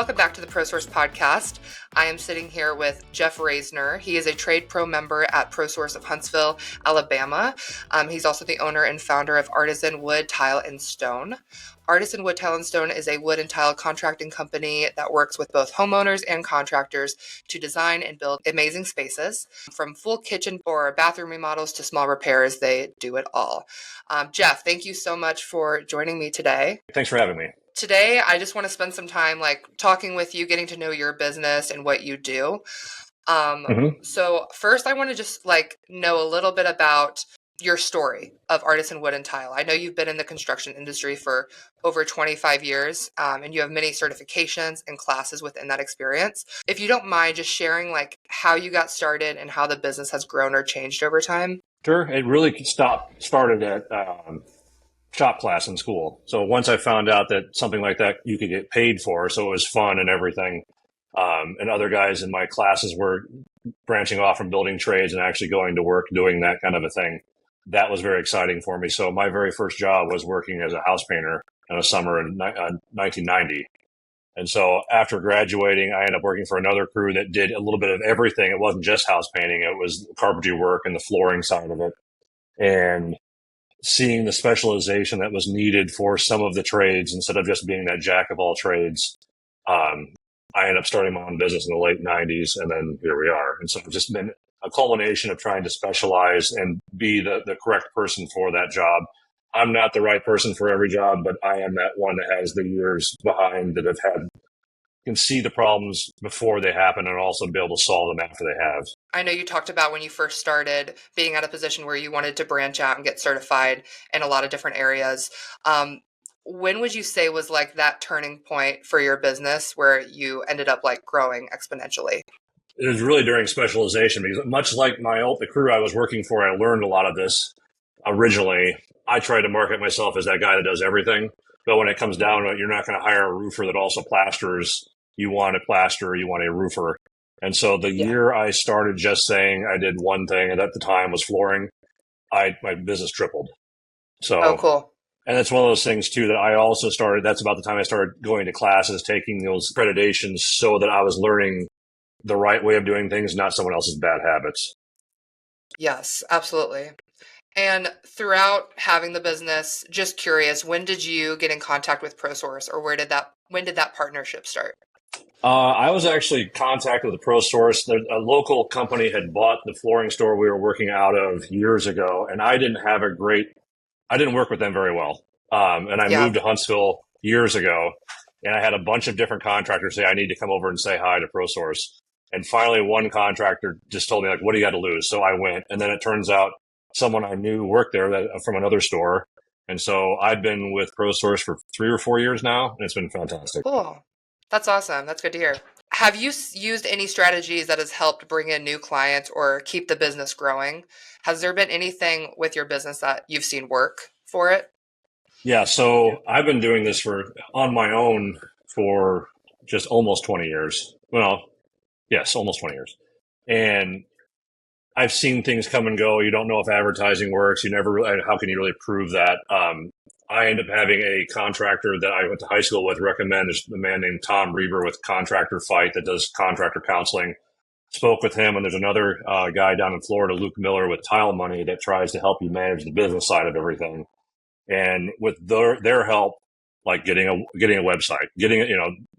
Welcome back to the ProSource podcast. I am sitting here with Jeff Rosner. He is a Trade Pro member at ProSource of Huntsville, Alabama. He's also the owner and founder of Artisan Wood, Tile, and Stone. Artisan Wood, Tile, and Stone is a wood and tile contracting company that works with both homeowners and contractors to design and build amazing spaces. From full kitchen or bathroom remodels to small repairs, they do it all. Jeff, thank you so much for joining me today. Thanks for having me. Today, I just want to spend some time talking with you, getting to know your business and what you do. So first, I want to just know a little bit about your story of Artisan Wood and Tile. I know you've been in the construction industry for over 25 years, and you have many certifications and classes within that experience. If you don't mind just sharing how you got started and how the business has grown or changed over time. Sure. It really started at shop class in school. So once I found out that something like that you could get paid for, so it was fun and everything, and other guys in my classes were branching off from building trades and actually going to work doing that kind of a thing. That was very exciting for me. So my very first job was working as a house painter in a summer in 1990. And so after graduating, I ended up working for another crew that did a little bit of everything. It wasn't just house painting. It was carpentry work and the flooring side of it. And seeing the specialization that was needed for some of the trades instead of just being that jack of all trades, I ended up starting my own business in the late 90s, and then here we are. And so it's just been a culmination of trying to specialize and be the correct person for that job. I'm not the right person for every job, but I am that one that has the years behind that can see the problems before they happen and also be able to solve them after they have. I know you talked about when you first started being at a position where you wanted to branch out and get certified in a lot of different areas. When would you say was that turning point for your business where you ended up growing exponentially? It was really during specialization, because much like the crew I was working for, I learned a lot of this. Originally, I tried to market myself as that guy that does everything. But when it comes down to it, you're not going to hire a roofer that also plasters. You want a plasterer, you want a roofer. And so the year I started just saying I did one thing, and at the time was flooring, my business tripled. So, oh, cool. And that's one of those things too that I also started. That's about the time I started going to classes, taking those accreditations so that I was learning the right way of doing things, not someone else's bad habits. Yes, absolutely. And throughout having the business, just curious, when did you get in contact with ProSource, or when did that partnership start? I was actually contacted with ProSource. A local company had bought the flooring store we were working out of years ago, and I didn't work with them very well. And I moved to Huntsville years ago, and I had a bunch of different contractors say, I need to come over and say hi to ProSource. And finally, one contractor just told me, what do you got to lose? So I went, and then it turns out someone I knew worked there from another store. And so I've been with ProSource for 3 or 4 years now, and it's been fantastic. Cool. That's awesome. That's good to hear. Have you used any strategies that has helped bring in new clients or keep the business growing? Has there been anything with your business that you've seen work for it? Yeah. So I've been doing this on my own for just almost 20 years. Well, yes, almost 20 years. And I've seen things come and go. You don't know if advertising works. How can you really prove that? I end up having a contractor that I went to high school with recommend is a man named Tom Reber with Contractor Fight that does contractor counseling. Spoke with him, and there's another guy down in Florida, Luke Miller, with Tile Money that tries to help you manage the business side of everything. And with their help, getting a website,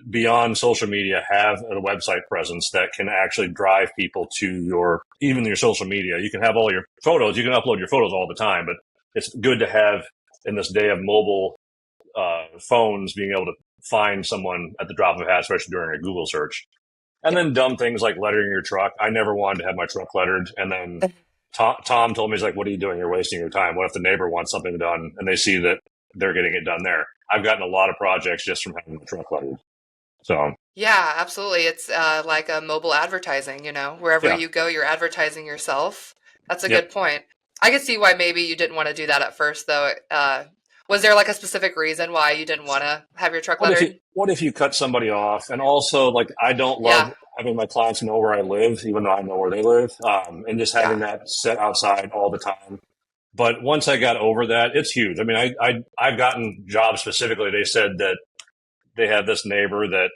beyond social media, have a website presence that can actually drive people to even your social media. You can have all your photos, you can upload your photos all the time, but it's good to have in this day of mobile phones being able to find someone at the drop of a hat, especially during a Google search. And then dumb things like lettering your truck. I never wanted to have my truck lettered. And then Tom told me, he's like, what are you doing? You're wasting your time. What if the neighbor wants something done and they see that they're getting it done there? I've gotten a lot of projects just from having the truck lettered. So yeah, absolutely. It's like a mobile advertising, wherever you go, you're advertising yourself. That's a good point. I could see why maybe you didn't want to do that at first, though. Was there a specific reason why you didn't want to have your truck lettered? What if you cut somebody off? And also, I don't love having my clients know where I live, even though I know where they live, and just having that set outside all the time. But once I got over that, it's huge. I mean, I've gotten jobs specifically. They said that they had this neighbor that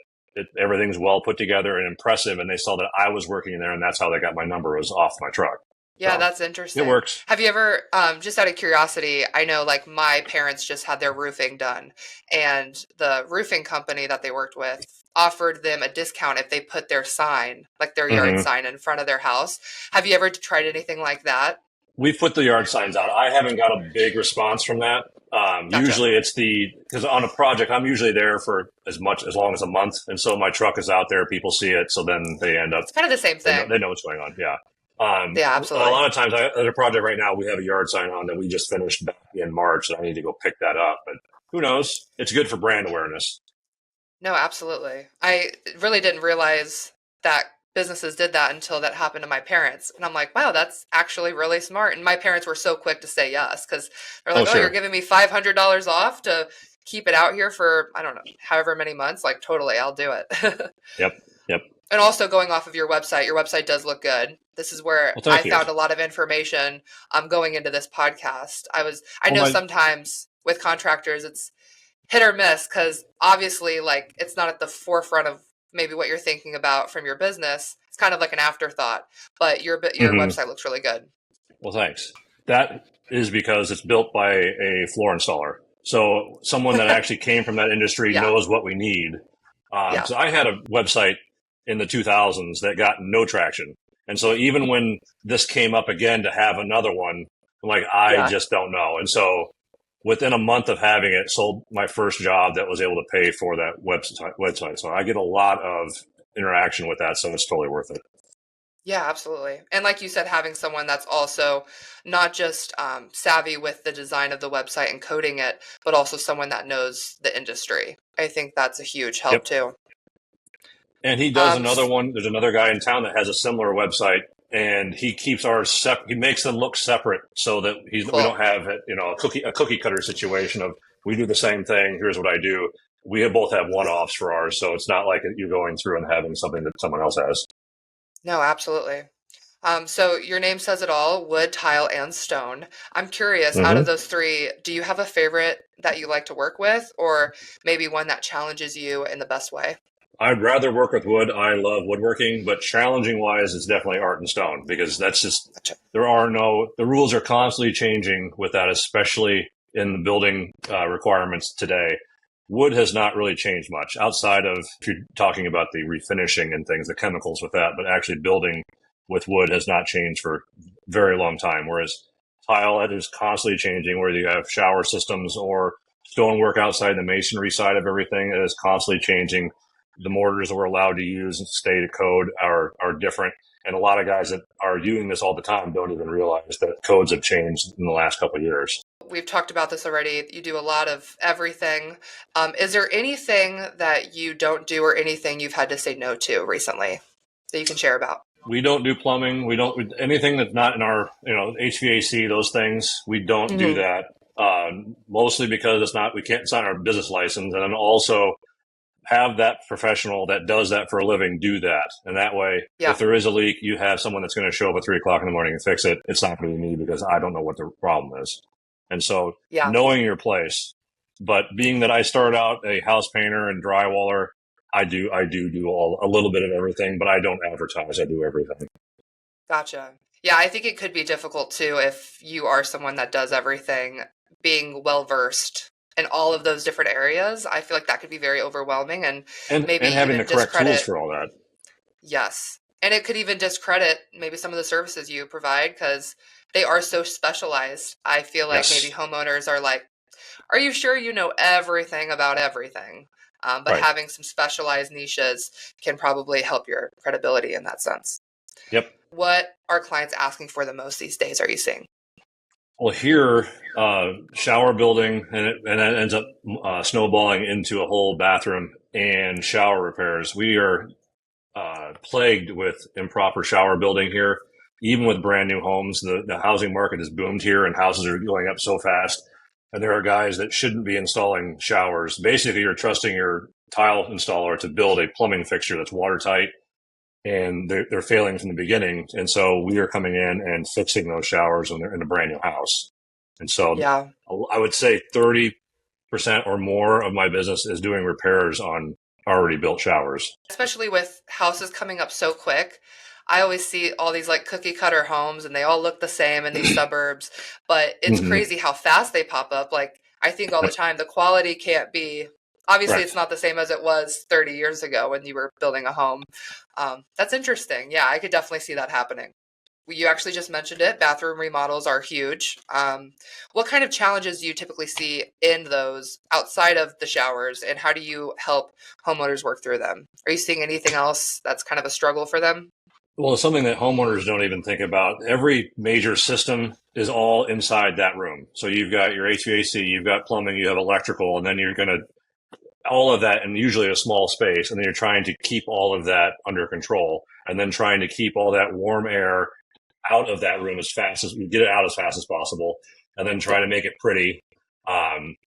everything's well put together and impressive. And they saw that I was working in there, and that's how they got my number, was off my truck. Yeah, So that's it interesting. works. Have you ever, just out of curiosity, I know like my parents just had their roofing done, and the roofing company that they worked with offered them a discount if they put their sign, like their yard Hmm. sign in front of their house. Have you ever tried anything like that? We've put the yard signs out. I haven't got a big response from that. Gotcha. Usually it's because on a project, I'm usually there for as long as a month. And so my truck is out there, people see it. So then they end up, It's kind of the same thing. they know what's going on. Yeah. Yeah, A absolutely. lot of times at a project right now, we have a yard sign on that we just finished back in March, and I need to go pick that up. But who knows? It's good for brand awareness. No, absolutely. I really didn't realize that businesses did that until that happened to my parents. And I'm like, wow, that's actually really smart. And my parents were so quick to say yes because they're Oh, like, oh, you're sure. giving me $500 off to keep it out here for, I don't know, however many months. Like, totally, I'll do it. Yep. Yep. And also going off of your website does look good. This is where Well, I thank you. found a lot of information going into this podcast. I Well, know my, sometimes with contractors, it's hit or miss because obviously like it's not at the forefront of maybe what you're thinking about from your business. It's kind of like an afterthought, but your mhm. website looks really good. Well, thanks. That is because it's built by a floor installer. So someone that actually came from that industry Yeah, knows what we need. yeah, So I had a website in the 2000s that got no traction. And so even when this came up again to have another one, I'm like, I yeah. just don't know. And so within a month of having it, sold my first job that was able to pay for that website. So I get a lot of interaction with that. So it's totally worth it. Yeah, absolutely. And like you said, having someone that's also not just savvy with the design of the website and coding it, but also someone that knows the industry. I think that's a huge help Yep. too. And he does Um, another s- one. There's another guy in town that has a similar website, and he keeps ours separate. He makes them look separate so that we cool. don't have it, a cookie cutter situation of we do the same thing. Here's what I do. We both have one offs for ours, so it's not like you're going through and having something that someone else has. No, absolutely. So your name says it all, wood, tile, and stone. I'm curious, out of Hmm. those three, do you have a favorite that you like to work with, or maybe one that challenges you in the best way? I'd rather work with wood. I love woodworking, but challenging wise, it's definitely art and stone because that's just Gotcha. the rules are constantly changing with that, especially in the building requirements today. Wood has not really changed much outside of if you're talking about the refinishing and things, the chemicals with that, but actually building with wood has not changed for a very long time. Whereas tile, it is constantly changing, whether you have shower systems or stonework outside the masonry side of everything, it is constantly changing. The mortars that we're allowed to use and state of code are different. And a lot of guys that are doing this all the time don't even realize that codes have changed in the last couple of years. We've talked about this already. You do a lot of everything. Is there anything that you don't do or anything you've had to say no to recently that you can share about? We don't do plumbing. We don't anything that's not in our HVAC. Those things we don't do Hmm. that. Mostly because we can't. It's not our business license, and then also have that professional that does that for a living do that. And that way, if Yeah, there is a leak, you have someone that's going to show up at 3 o'clock in the morning and fix it. It's not going to be me because I don't know what the problem is. And so yeah. knowing your place, but being that I started out a house painter and drywaller, I do a little bit of everything, but I don't advertise. I do everything. Gotcha. Yeah, I think it could be difficult too if you are someone that does everything, being well versed in all of those different areas. I feel like that could be very overwhelming and maybe And having the even correct tools discredit. for all that. Yes. And it could even discredit maybe some of the services you provide because they are so specialized. I feel like maybe Yes. homeowners are like, are you sure you know everything about everything? But Right. having some specialized niches can probably help your credibility in that sense. Yep. What are clients asking for the most these days, are you seeing? Well, here, shower building, and that ends up snowballing into a whole bathroom and shower repairs. We are plagued with improper shower building here. Even with brand new homes, the housing market has boomed here, and houses are going up so fast. And there are guys that shouldn't be installing showers. Basically, you're trusting your tile installer to build a plumbing fixture that's watertight, and they're failing from the beginning. And so we are coming in and fixing those showers when they're in a brand new house. And so Yeah. I would say 30% or more of my business is doing repairs on already built showers. Especially with houses coming up so quick. I always see all these like cookie cutter homes and they all look the same in these suburbs, but it's Hmm. crazy how fast they pop up. Like I think all the time the quality can't be, obviously Right. it's not the same as it was 30 years ago when you were building a home. That's interesting. Yeah, I could definitely see that happening. You actually just mentioned it. Bathroom remodels are huge. What kind of challenges do you typically see in those outside of the showers, and how do you help homeowners work through them? Are you seeing anything else that's kind of a struggle for them? Well, it's something that homeowners don't even think about. Every major system is all inside that room. So you've got your HVAC, you've got plumbing, you have electrical, and then you're going to all of that in usually a small space. And then you're trying to keep all of that under control and then trying to keep all that warm air out of that room as fast as we get it out as fast as possible, and then try to make it pretty.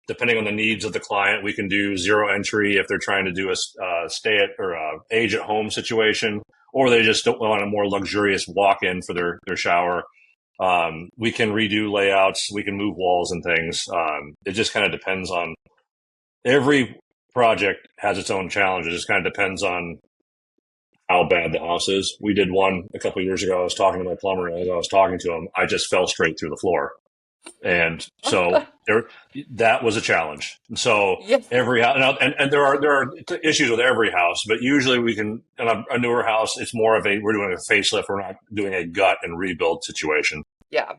Depending on the needs of the client, we can do zero entry if they're trying to do a stay at or age at home situation, or they just don't want a more luxurious walk in for their shower. We can redo layouts, we can move walls and things. It just kind of depends on every project has its own challenge. It just kind of depends on how bad the house is. We did one a couple of years ago. I was talking to my plumber, and as I was talking to him, I just fell straight through the floor. And so that was a challenge. And so Yes. every house, and there are issues with every house, but usually we can, in a newer house, it's more of we're doing a facelift. We're not doing a gut and rebuild situation. Yeah.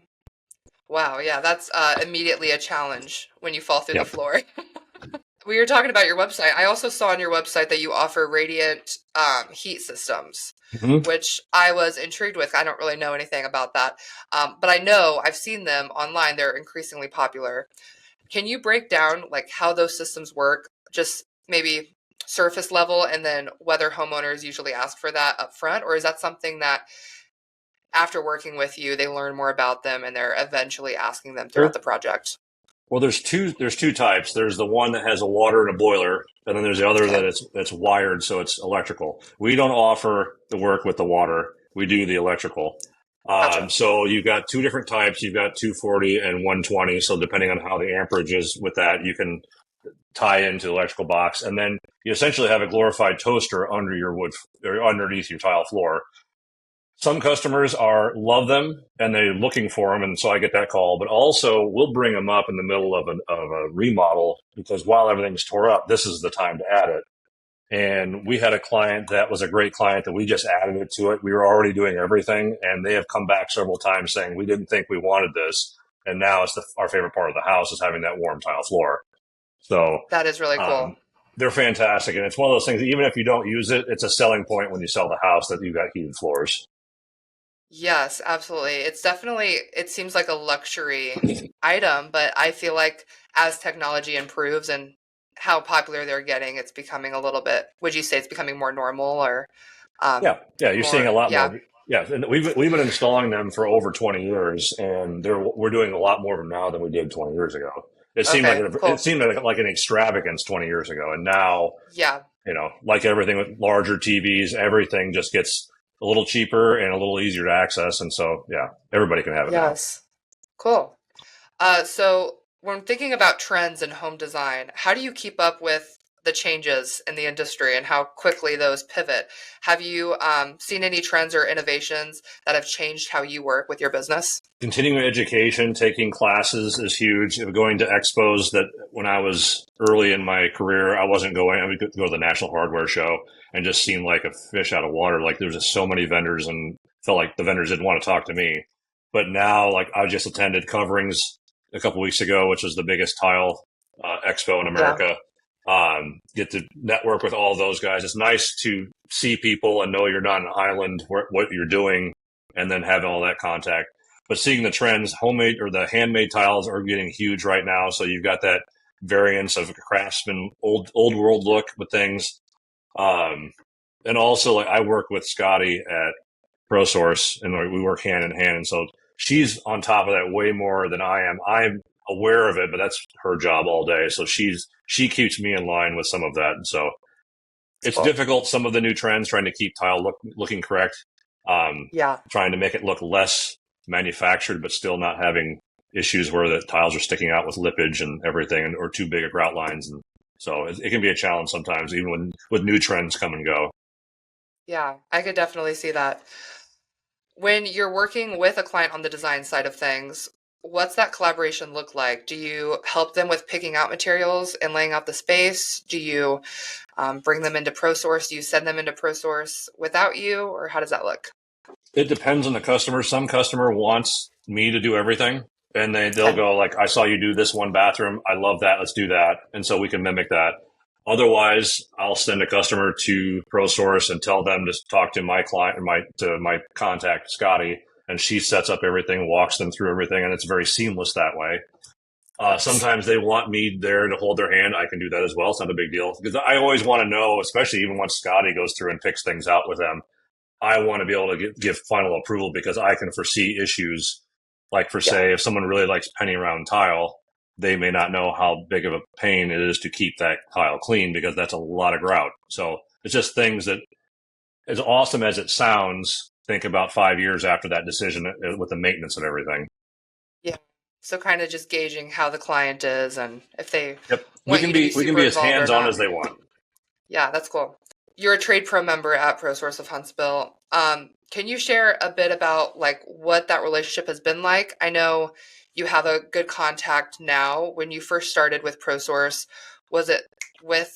Wow. Yeah, that's immediately a challenge when you fall through the Yep. floor. We were talking about your website. I also saw on your website that you offer radiant heat systems, Mm-hmm. which I was intrigued with. I don't really know anything about that, but I know I've seen them online. They're increasingly popular. Can you break down like how those systems work, just maybe surface level, and then whether homeowners usually ask for that up front, or is that something that after working with you, they learn more about them and they're eventually asking them throughout Sure. the project? Well, there's two types. There's the one that has a water and a boiler, and then there's the other Okay. that it's wired, so it's electrical. We don't offer the work with the water. We do the electrical. Gotcha. So you've got two different types. You've got 240 and 120. So depending on how the amperage is with that, you can tie into the electrical box, and then you essentially have a glorified toaster under your wood or underneath your tile floor. Some customers are love them and they're looking for them, and so I get that call. But also, we'll bring them up in the middle of a remodel because while everything's tore up, this is the time to add it. And we had a client that was a great client that we just added it to it. We were already doing everything, and they have come back several times saying we didn't think we wanted this, and now it's our favorite part of the house is having that warm tile floor. So That is really um, cool. they're fantastic, and it's one of those things. That even if you don't use it, it's a selling point when you sell the house that you've got heated floors. Yes, absolutely. It's definitely, it seems like a luxury item, but I feel like as technology improves and how popular they're getting, it's becoming a little bit, would you say it's becoming more normal or um, Yeah, you're seeing more, a lot yeah. more. Yeah, and we've been installing them for over 20 years, and we're doing a lot more of them now than we did 20 years ago. Okay, It cool. seemed like an extravagance 20 years ago, and now Yeah, like everything with larger TVs, everything just gets a little cheaper and a little easier to access, and so yeah, everybody can have it now. yes. Cool. So when thinking about trends in home design, how do you keep up with the changes in the industry and how quickly those pivot? Have you seen any trends or innovations that have changed how you work with your business? Continuing education, taking classes is huge. Going to expos that when I was early in my career, I wasn't going. I would go to the National Hardware Show and just seemed like a fish out of water. Like there was just so many vendors and felt like the vendors didn't want to talk to me. But now, like I just attended Coverings a couple weeks ago, which was the biggest tile expo in Yeah. America. Get to network with all those guys. It's nice to see people and know you're not an island, what you're doing, and then having all that contact. But seeing the trends, homemade or the handmade tiles are getting huge right now. So you've got that variance of craftsman, old world look with things. Um, and also, like I work with Scotty at ProSource, and we work hand in hand. And so she's on top of that way more than I am. I'm aware of it, but that's her job all day. So she keeps me in line with some of that. And so it's Cool. difficult. Some of the new trends trying to keep tile looking correct, Yeah. trying to make it look less manufactured, but still not having issues where the tiles are sticking out with lippage and everything, or too big of grout lines. And So it can be a challenge sometimes, even with new trends come and go. Yeah, I could definitely see that. When you're working with a client on the design side of things, what's that collaboration look like? Do you help them with picking out materials and laying out the space? Do you bring them into ProSource? Do you send them into ProSource without you, or how does that look? It depends on the customer. Some customer wants me to do everything, and they'll Okay. go like, "I saw you do this one bathroom. I love that. Let's do that." And so we can mimic that. Otherwise, I'll send a customer to ProSource and tell them to talk to my client or my contact Scotty, and she sets up everything, walks them through everything, and it's very seamless that way. Nice. Sometimes they want me there to hold their hand. I can do that as well. It's not a big deal because I always want to know, especially even once Scotty goes through and picks things out with them. I want to be able to give final approval because I can foresee issues. Like for Yeah. say, if someone really likes penny round tile, they may not know how big of a pain it is to keep that tile clean because that's a lot of grout. So it's just things that, as awesome as it sounds, think about 5 years after that decision with the maintenance and everything. Yeah. So kind of just gauging how the client is and if they Yep, want you to be we can super be as involved or hands on not. as they want. Yeah, that's cool. You're a Trade Pro member at ProSource of Huntsville. Can you share a bit about like what that relationship has been like? I know you have a good contact now. When you first started with ProSource, was it with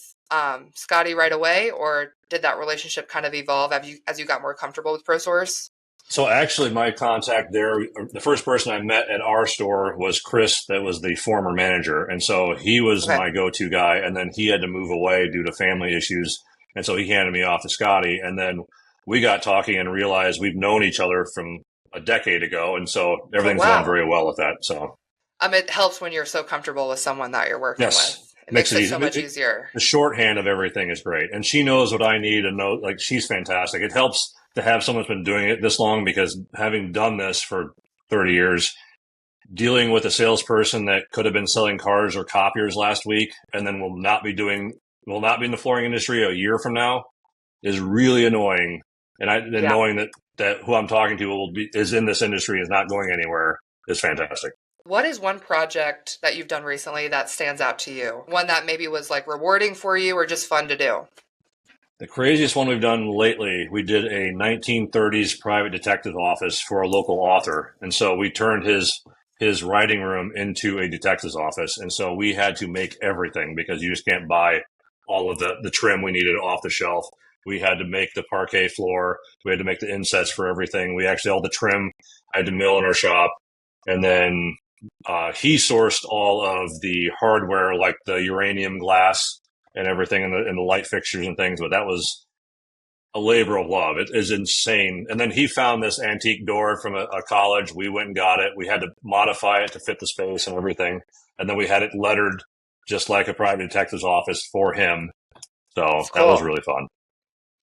Scotty right away, or did that relationship kind of evolve as you got more comfortable with ProSource? So actually, my contact there, the first person I met at our store was Chris, that was the former manager, and so he was Okay. my go-to guy. And then he had to move away due to family issues, and so he handed me off to Scotty. And then we got talking and realized we've known each other from a decade ago, and so Oh everything's gone wow. very well with that. So It helps when you're so comfortable with someone that you're working with. yes, It makes makes it it easy. so much easier. The shorthand of everything is great, and she knows what I need and know. Like she's fantastic. It helps to have someone that's been doing it this long because having done this for 30 years, dealing with a salesperson that could have been selling cars or copiers last week and then will not be in the flooring industry a year from now is really annoying. And Yeah. knowing that who I'm talking to is in this industry, is not going anywhere, is fantastic. What is one project that you've done recently that stands out to you? One that maybe was like rewarding for you or just fun to do? The craziest one we've done lately, we did a 1930s private detective office for a local author. And so we turned his writing room into a detective's office. And so we had to make everything because you just can't buy all of the trim we needed off the shelf. We had to make the parquet floor. We had to make the insets for everything. We actually, all the trim I had to mill in our shop. And then he sourced all of the hardware, like the uranium glass and everything, and the light fixtures and things. But that was a labor of love. It is insane. And then he found this antique door from a college. We went and got it. We had to modify it to fit the space and everything. And then we had it lettered just like a private detective's office for him. So It's that was cool. really fun.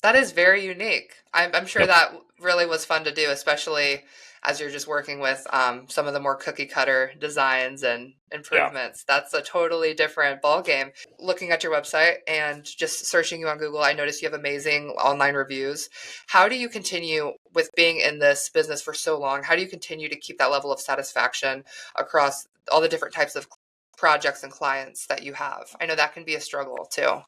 That is very unique. I'm sure Yep. that really was fun to do, especially as you're just working with some of the more cookie cutter designs and Yeah. improvements. That's a totally different ball game. Looking at your website and just searching you on Google, I noticed you have amazing online reviews. How do you continue with being in this business for so long? How do you continue to keep that level of satisfaction across all the different types of projects and clients that you have? I know that can be a struggle too.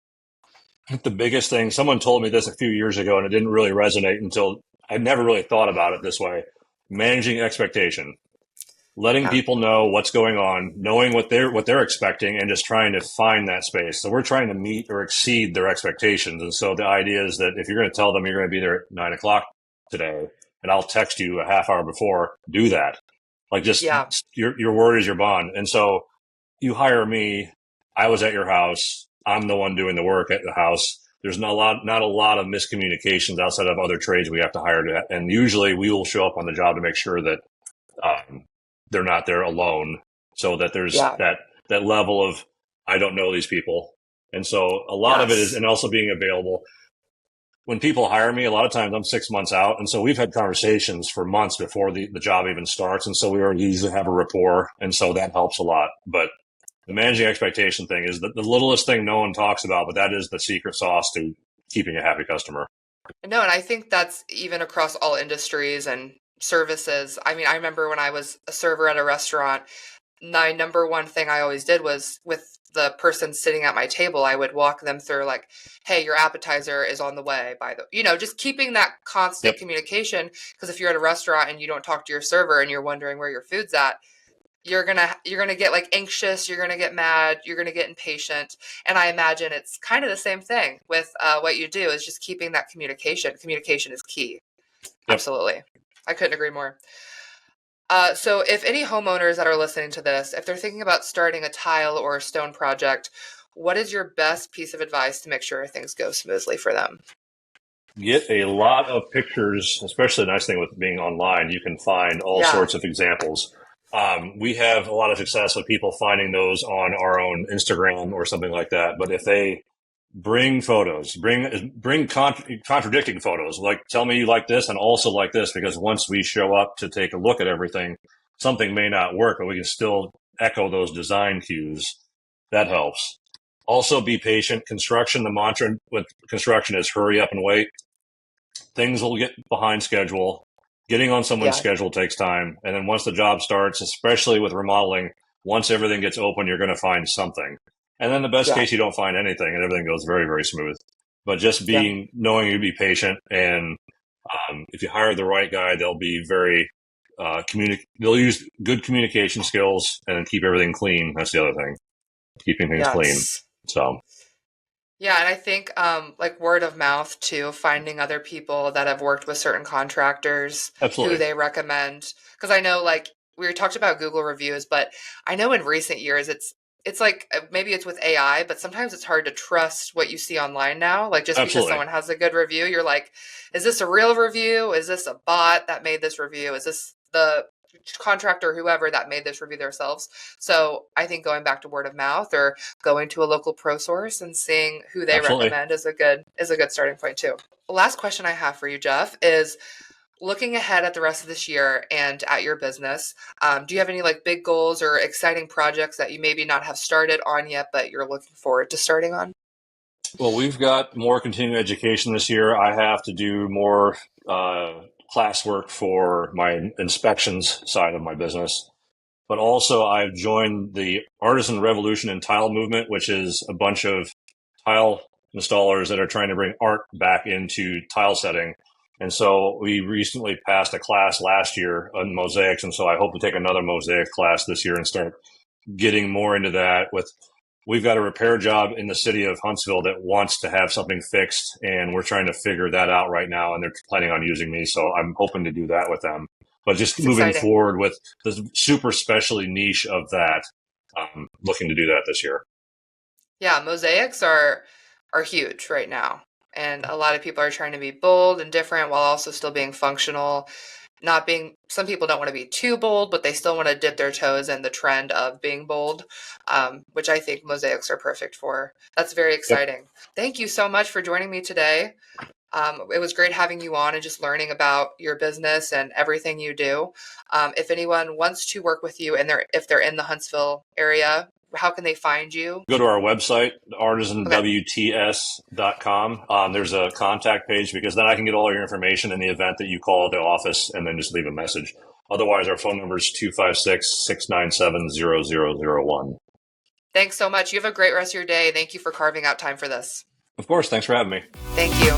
The biggest thing, someone told me this a few years ago and it didn't really resonate until I never really thought about it this way. Managing expectation, letting Yeah. people know what's going on, knowing what they're expecting, and just trying to find that space. So we're trying to meet or exceed their expectations. And so the idea is that if you're going to tell them you're going to be there at 9 o'clock today, and I'll text you a half hour before, do that. Like just Yeah. your word is your bond. And so you hire me. I was at your house. I'm the one doing the work at the house. There's not a lot of miscommunications outside of other trades we have to hire to, and usually we will show up on the job to make sure that um, they're not there alone, so that there's Yeah. that level of I don't know these people, and so a lot of it is, Yes. and also being available. When people hire me, a lot of times I'm 6 months out, and so we've had conversations for months before the job even starts, and so we already usually have a rapport, and so that helps a lot. But the managing expectation thing is the littlest thing no one talks about, but that is the secret sauce to keeping a happy customer. No, and I think that's even across all industries and services. I mean, I remember when I was a server at a restaurant, my number one thing I always did was with the person sitting at my table, I would walk them through like, hey, your appetizer is on the way by the, just keeping that constant Yep. communication. Because if you're at a restaurant and you don't talk to your server and you're wondering where your food's at, you're gonna get like anxious, you're gonna get mad, you're gonna get impatient. And I imagine it's kind of the same thing with what you do is just keeping that communication. Communication is key. Yep. Absolutely. I couldn't agree more. So if any homeowners that are listening to this, if they're thinking about starting a tile or a stone project, what is your best piece of advice to make sure things go smoothly for them? Get a lot of pictures, especially the nice thing with being online, you can find all Yeah, sorts of examples. We have a lot of success with people finding those on our own Instagram or something like that. But if they bring photos, bring contradicting photos, like tell me you like this and also like this, because once we show up to take a look at everything, something may not work, but we can still echo those design cues. That helps. Also be patient. Construction, the mantra with construction is hurry up and wait. Things will get behind schedule. Getting on someone's yeah, schedule takes time. And then once the job starts, especially with remodeling, once everything gets open, you're going to find something. And then the best yeah, case, you don't find anything and everything goes very, very smooth. But just yeah, knowing you be patient. And if you hire the right guy, they'll be very, they'll use good communication skills and keep everything clean. That's the other thing, keeping things clean. yes. So Yeah, and I think like word of mouth too, finding other people that have worked with certain contractors who absolutely. they recommend. Because I know like we talked about Google reviews, but I know in recent years it's like maybe it's with AI, but sometimes it's hard to trust what you see online now. Like just because Absolutely. someone has a good review, you're like, is this a real review? Is this a bot that made this review? Is this the contractor, whoever that made this review themselves? So I think going back to word of mouth or going to a local pro source and seeing who they Absolutely. recommend is a good starting point too. The last question I have for you, Jeff, is looking ahead at the rest of this year and at your business. Do you have any like big goals or exciting projects that you maybe not have started on yet, but you're looking forward to starting on? Well, we've got more continuing education this year. I have to do more classwork for my inspections side of my business. But also, I've joined the Artisan Revolution and Tile movement, which is a bunch of tile installers that are trying to bring art back into tile setting. And so we recently passed a class last year on mosaics. And so I hope to take another mosaic class this year and start getting more into that. We've got a repair job in the city of Huntsville that wants to have something fixed, and we're trying to figure that out right now, and they're planning on using me. So I'm hoping to do that with them. But just It's moving exciting. forward with the super specialty niche of that, looking to do that this year. Yeah, mosaics are huge right now. And a lot of people are trying to be bold and different while also still being functional. Not being, some people don't want to be too bold, but they still want to dip their toes in the trend of being bold, which I think mosaics are perfect for. That's very Yep. exciting. Thank you so much for joining me today. It was great having you on and just learning about your business and everything you do. If anyone wants to work with you and if they're in the Huntsville area, how can they find you? Go to our website, Okay. artisanwts.com. There's a contact page because then I can get all your information in the event that you call the office and then just leave a message. Otherwise, our phone number is 256-697-0001. Thanks so much. You have a great rest of your day. Thank you for carving out time for this. Of course. Thanks for having me. Thank you.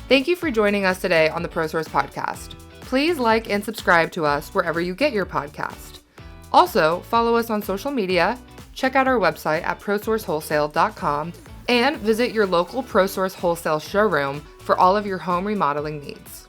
Thank you for joining us today on the ProSource podcast. Please like and subscribe to us wherever you get your podcast. Also, follow us on social media, check out our website at ProSourceWholesale.com, and visit your local ProSource Wholesale showroom for all of your home remodeling needs.